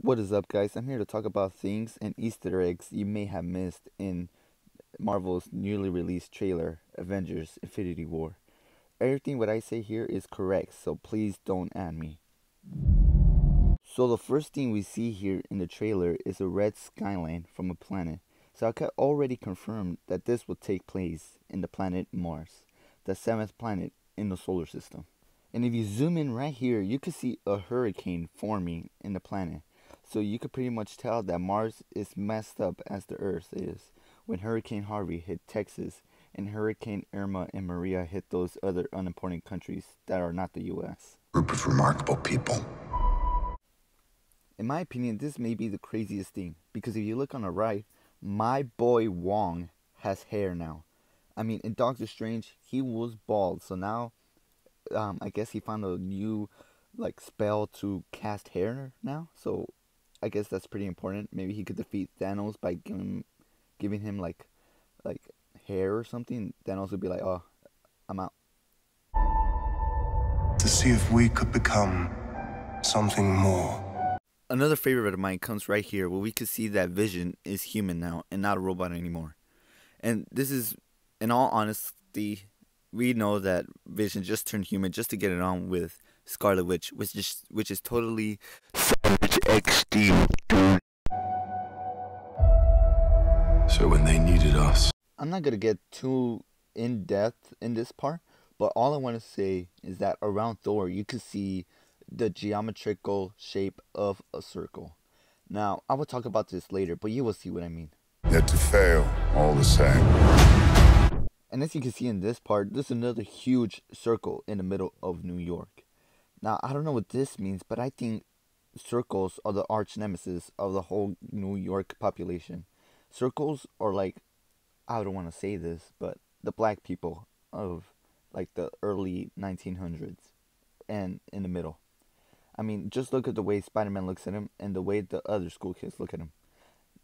What is up, guys? I'm here to talk about things and Easter eggs you may have missed in Marvel's newly released trailer, Avengers Infinity War. Everything what I say here is correct, so please don't add me. So the first thing we see here in the trailer is a red skyline from a planet. So I can already confirm that this will take place in the planet Mars, the seventh planet in the solar system. And if you zoom in right here, you can see a hurricane forming in the planet. So you could pretty much tell that Mars is messed up as the Earth is when Hurricane Harvey hit Texas and Hurricane Irma and Maria hit those other unimportant countries that are not the US. Group of remarkable people. In my opinion, this may be the craziest thing, because if you look on the right, my boy Wong has hair now. I mean, in Doctor Strange, he was bald, so now I guess he found a new spell to cast hair now. So I guess that's pretty important. Maybe he could defeat Thanos by giving him like hair or something. Thanos would be like, "Oh, I'm out." To see if we could become something more. Another favorite of mine comes right here, where we can see that Vision is human now and not a robot anymore. And this is, in all honesty, we know that Vision just turned human just to get it on with Scarlet Witch, which is totally Savage XD, dude. So when they needed us. I'm not gonna get too in depth in this part, but all I want to say is that around Thor you can see the geometrical shape of a circle. Now I will talk about this later, but you will see what I mean. Yet to fail, all the same. And as you can see in this part, there's another huge circle in the middle of New York. Now, I don't know what this means, but I think circles are the arch nemesis of the whole New York population. Circles are like, I don't want to say this, but the black people of the early 1900s and in the middle. I mean, just look at the way Spider-Man looks at him and the way the other school kids look at him.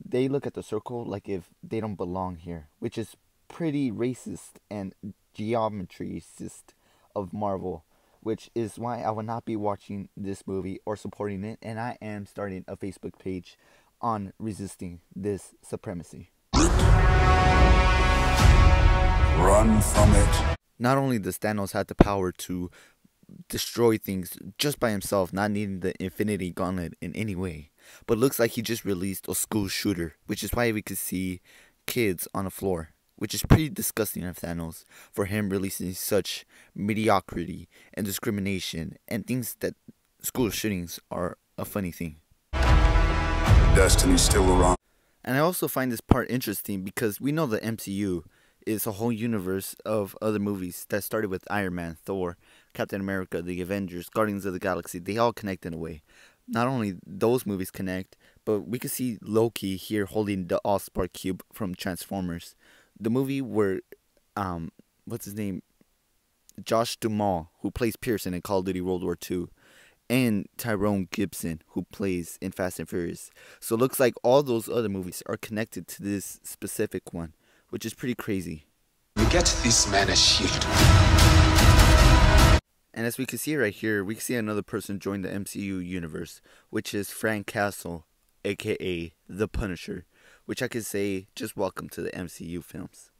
They look at the circle like if they don't belong here, which is pretty racist and geometricist of Marvel, which is why I will not be watching this movie or supporting it, and I am starting a Facebook page on resisting this supremacy. Run from it. Not only does Thanos have the power to destroy things just by himself, not needing the Infinity Gauntlet in any way, but looks like he just released a school shooter, which is why we could see kids on the floor. Which is pretty disgusting of Thanos for him releasing such mediocrity and discrimination and things that school shootings are a funny thing. Destiny's still around. And I also find this part interesting because we know the MCU is a whole universe of other movies that started with Iron Man, Thor, Captain America, the Avengers, Guardians of the Galaxy. They all connect in a way. Not only those movies connect, but we can see Loki here holding the Allspark Cube from Transformers. The movie where, what's his name? Josh Duhamel, who plays Pearson in Call of Duty World War II, and Tyrone Gibson, who plays in Fast and Furious. So it looks like all those other movies are connected to this specific one, which is pretty crazy. You get this man a shield. And as we can see right here, we can see another person join the MCU universe, which is Frank Castle, aka The Punisher. Which I could say, just welcome to the MCU films.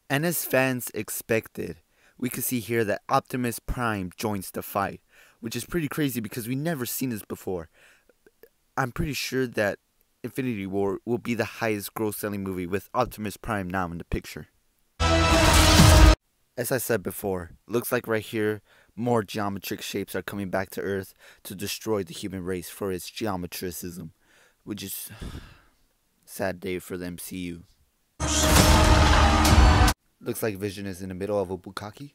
And as fans expected, we can see here that Optimus Prime joins the fight, which is pretty crazy because we've never seen this before. I'm pretty sure that Infinity War will be the highest gross-selling movie with Optimus Prime now in the picture. As I said before, looks like right here, more geometric shapes are coming back to Earth to destroy the human race for its geometricism, which is sad day for the MCU. Looks like Vision is in the middle of a bukkake.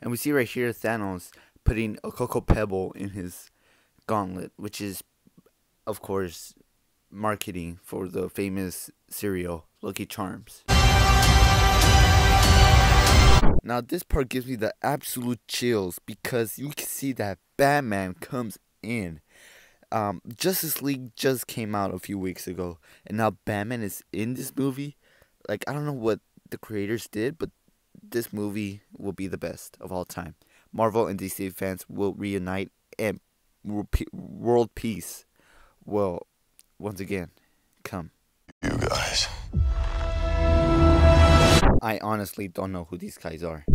And we see right here Thanos putting a cocoa pebble in his gauntlet, which is, of course, marketing for the famous cereal Lucky Charms. Now this part gives me the absolute chills because you can see that Batman comes in. Justice League just came out a few weeks ago, and now Batman is in this movie. I don't know what the creators did, but this movie will be the best of all time. Marvel and DC fans will reunite, and world peace will once again come. You guys. I honestly don't know who these guys are.